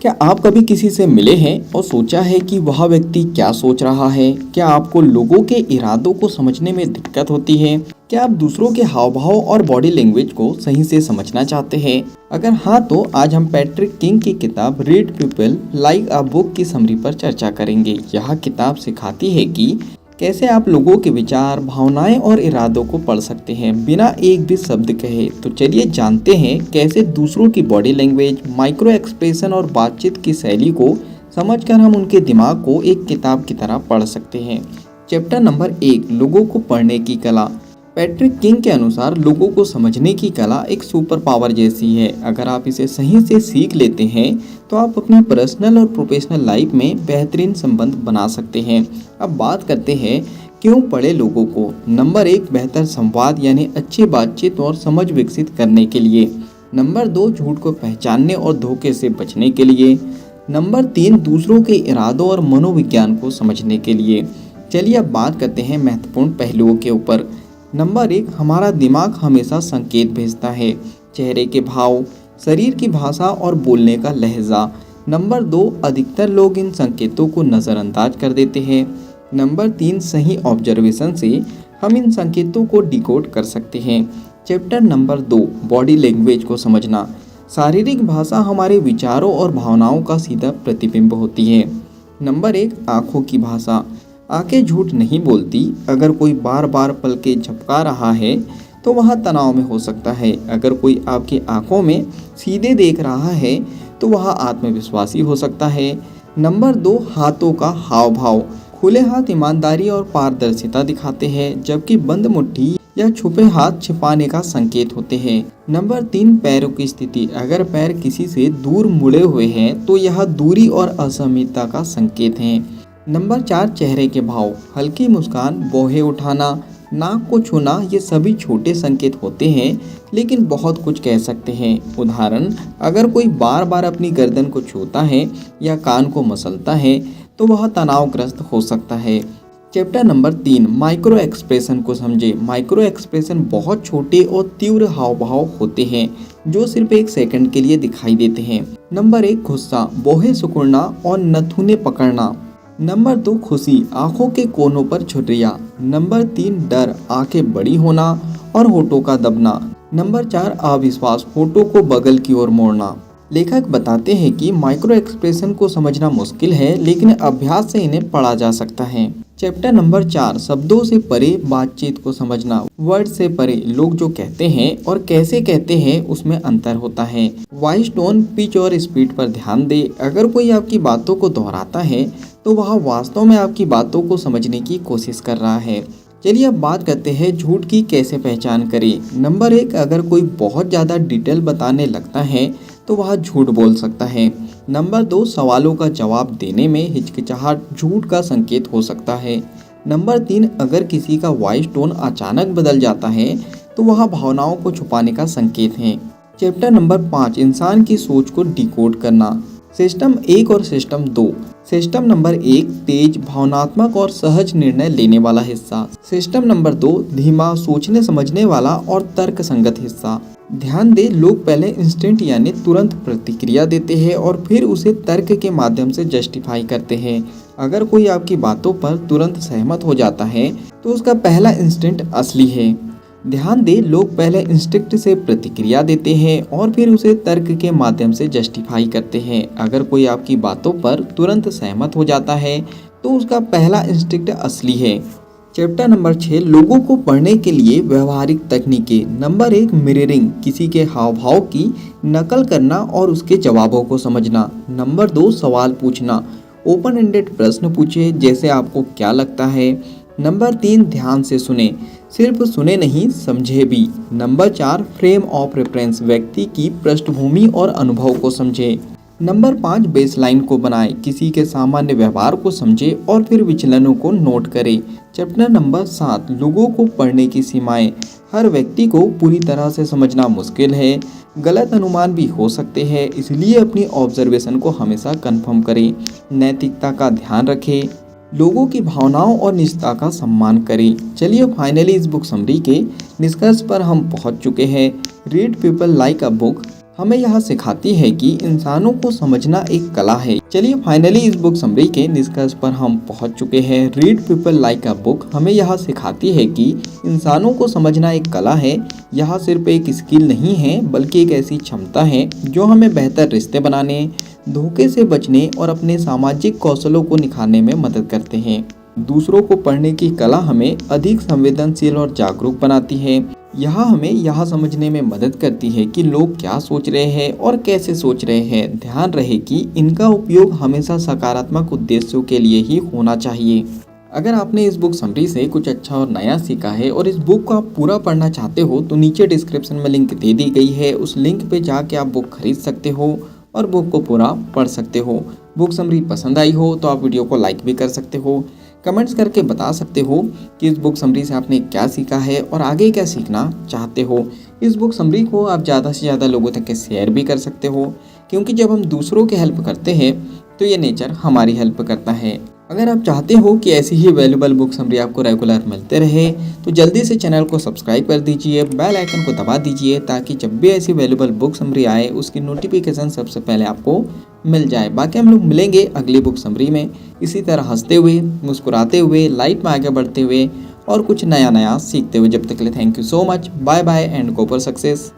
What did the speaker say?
क्या आप कभी किसी से मिले हैं और सोचा है कि वह व्यक्ति क्या सोच रहा है? क्या आपको लोगों के इरादों को समझने में दिक्कत होती है? क्या आप दूसरों के हाव भाव और बॉडी लैंग्वेज को सही से समझना चाहते हैं? अगर हाँ, तो आज हम पैट्रिक किंग की किताब read people like a book की समरी पर चर्चा करेंगे। यह किताब सिखाती है कि कैसे आप लोगों के विचार, भावनाएं और इरादों को पढ़ सकते हैं बिना एक भी शब्द कहे। तो चलिए जानते हैं कैसे दूसरों की बॉडी लैंग्वेज, माइक्रो एक्सप्रेशन और बातचीत की शैली को समझकर हम उनके दिमाग को एक किताब की तरह पढ़ सकते हैं। चैप्टर नंबर 1, लोगों को पढ़ने की कला। पैट्रिक किंग के अनुसार लोगों को समझने की कला एक सुपर पावर जैसी है। अगर आप इसे सही से सीख लेते हैं तो आप अपनी पर्सनल और प्रोफेशनल लाइफ में बेहतरीन संबंध बना सकते हैं। अब बात करते हैं क्यों पढ़े लोगों को। नंबर 1, बेहतर संवाद यानी अच्छी बातचीत और समझ विकसित करने के लिए। नंबर 2, झूठ को पहचानने और धोखे से बचने के लिए। नंबर 3, दूसरों के इरादों और मनोविज्ञान को समझने के लिए। चलिए अब बात करते हैं महत्वपूर्ण पहलुओं के ऊपर। नंबर 1, हमारा दिमाग हमेशा संकेत भेजता है। चेहरे के भाव, शरीर की भाषा और बोलने का लहजा। नंबर 2, अधिकतर लोग इन संकेतों को नज़रअंदाज कर देते हैं। नंबर 3, सही ऑब्जर्वेशन से हम इन संकेतों को डिकोड कर सकते हैं। चैप्टर नंबर 2, बॉडी लैंग्वेज को समझना। शारीरिक भाषा हमारे विचारों और भावनाओं का सीधा प्रतिबिंब होती है। नंबर 1, आँखों की भाषा। आंखें झूठ नहीं बोलती। अगर कोई बार बार पलकें झपका रहा है तो वह तनाव में हो सकता है। अगर कोई आपकी आंखों में सीधे देख रहा है तो वह आत्मविश्वासी हो सकता है। नंबर 2, हाथों का हाव भाव। खुले हाथ ईमानदारी और पारदर्शिता दिखाते हैं, जबकि बंद मुट्ठी या छुपे हाथ छिपाने का संकेत होते हैं। नंबर 3, पैरों की स्थिति। अगर पैर किसी से दूर मुड़े हुए हैं तो यह दूरी और असहमति का संकेत है। नंबर 4, चेहरे के भाव। हल्की मुस्कान, भौहें उठाना, नाक को छूना, ये सभी छोटे संकेत होते हैं लेकिन बहुत कुछ कह सकते हैं। उदाहरण, अगर कोई बार बार अपनी गर्दन को छूता है या कान को मसलता है तो वह तनावग्रस्त हो सकता है। चैप्टर नंबर 3, माइक्रो एक्सप्रेशन को समझे। माइक्रो एक्सप्रेशन बहुत छोटे और तीव्र हाव भाव होते हैं जो सिर्फ एक सेकंड के लिए दिखाई देते हैं। नंबर 1, गुस्सा, भौहें सिकुड़ना और नथुने पकड़ना। नंबर 2, खुशी, आंखों के कोनों पर झुर्रियां। नंबर 3, डर, आंखें बड़ी होना और होठों का दबना। नंबर 4, अविश्वास, होठों को बगल की ओर मोड़ना। लेखक बताते हैं कि माइक्रो एक्सप्रेशन को समझना मुश्किल है लेकिन अभ्यास से इन्हें पढ़ा जा सकता है। चैप्टर नंबर 4, शब्दों से परे बातचीत को समझना। वर्ड से परे लोग जो कहते हैं और कैसे कहते हैं उसमें अंतर होता है। वॉइस टोन, पिच और स्पीड पर ध्यान दे। अगर कोई आपकी बातों को दोहराता है तो वह वास्तव में आपकी बातों को समझने की कोशिश कर रहा है। चलिए अब बात करते हैं झूठ की कैसे पहचान करें। नंबर 1, अगर कोई बहुत ज़्यादा डिटेल बताने लगता है तो वह झूठ बोल सकता है। नंबर 2, सवालों का जवाब देने में हिचकिचाहट झूठ का संकेत हो सकता है। नंबर 3, अगर किसी का वॉइस टोन अचानक बदल जाता है तो वह भावनाओं को छुपाने का संकेत है। चैप्टर नंबर 5, इंसान की सोच को डिकोड करना। सिस्टम 1 और सिस्टम 2। सिस्टम नंबर 1, तेज, भावनात्मक और सहज निर्णय लेने वाला हिस्सा। सिस्टम नंबर 2, धीमा, सोचने समझने वाला और तर्क संगत हिस्सा। ध्यान दें, लोग पहले इंस्टेंट यानी तुरंत प्रतिक्रिया देते हैं और फिर उसे तर्क के माध्यम से जस्टिफाई करते हैं। अगर कोई आपकी बातों पर तुरंत सहमत हो जाता है तो उसका पहला इंस्टेंट असली है। ध्यान दें, लोग पहले इंस्टिंक्ट से प्रतिक्रिया देते हैं और फिर उसे तर्क के माध्यम से जस्टिफाई करते हैं। अगर कोई आपकी बातों पर तुरंत सहमत हो जाता है तो उसका पहला इंस्टिंक्ट असली है। चैप्टर नंबर 6, लोगों को पढ़ने के लिए व्यवहारिक तकनीकें। नंबर 1, मिररिंग, किसी के हाव भाव की नकल करना और उसके जवाबों को समझना। नंबर 2, सवाल पूछना, ओपन एंडेड प्रश्न पूछे जैसे आपको क्या लगता है। नंबर 3, ध्यान से सुने, सिर्फ सुने नहीं समझे भी। नंबर 4, फ्रेम ऑफ रेफरेंस, व्यक्ति की पृष्ठभूमि और अनुभव को समझे। नंबर 5, बेसलाइन को बनाए, किसी के सामान्य व्यवहार को समझे और फिर विचलनों को नोट करे। चैप्टर नंबर 7, लोगों को पढ़ने की सीमाएं। हर व्यक्ति को पूरी तरह से समझना मुश्किल है, गलत अनुमान भी हो सकते हैं, इसलिए अपनी ऑब्जर्वेशन को हमेशा कंफर्म करें। नैतिकता का ध्यान रखें, लोगों की भावनाओं और निजता का सम्मान करें। चलिए फाइनली इस बुक समरी के निष्कर्ष पर हम पहुंच चुके हैं। Read people like a book हमें यह सिखाती है कि इंसानों को समझना एक कला है। चलिए फाइनली इस बुक समरी के निष्कर्ष पर हम पहुंच चुके हैं। Read people like a book हमें यह सिखाती है कि इंसानों को समझना एक कला है। यह सिर्फ एक स्किल नहीं है बल्कि एक ऐसी क्षमता है जो हमें बेहतर रिश्ते बनाने, धोखे से बचने और अपने सामाजिक कौशलों को निखारने में मदद करते हैं। दूसरों को पढ़ने की कला हमें अधिक संवेदनशील और जागरूक बनाती है। यह हमें यह समझने में मदद करती है कि लोग क्या सोच रहे हैं और कैसे सोच रहे हैं। ध्यान रहे कि इनका उपयोग हमेशा सकारात्मक उद्देश्यों के लिए ही होना चाहिए। अगर आपने इस बुक समरी से कुछ अच्छा और नया सीखा है और इस बुक को आप पूरा पढ़ना चाहते हो तो नीचे डिस्क्रिप्शन में लिंक दे दी गई है। उस लिंक पे जाके आप बुक खरीद सकते हो और बुक को पूरा पढ़ सकते हो। बुक समरी पसंद आई हो तो आप वीडियो को लाइक भी कर सकते हो। कमेंट्स करके बता सकते हो कि इस बुक समरी से आपने क्या सीखा है और आगे क्या सीखना चाहते हो। इस बुक समरी को आप ज़्यादा से ज़्यादा लोगों तक के शेयर भी कर सकते हो, क्योंकि जब हम दूसरों की हेल्प करते हैं तो ये नेचर हमारी हेल्प करता है। अगर आप चाहते हो कि ऐसी ही वैल्यूबल बुक समरी आपको रेगुलर मिलते रहे तो जल्दी से चैनल को सब्सक्राइब कर दीजिए, बेल आइकन को दबा दीजिए ताकि जब भी ऐसी वैल्यूबल बुक समरी आए उसकी नोटिफिकेशन सबसे पहले आपको मिल जाए। बाकी हम लोग मिलेंगे अगली बुक समरी में इसी तरह हंसते हुए, मुस्कुराते हुए, लाइफ में आगे बढ़ते हुए और कुछ नया नया सीखते हुए। जब तक के लिए thank you so much, bye bye and go for success.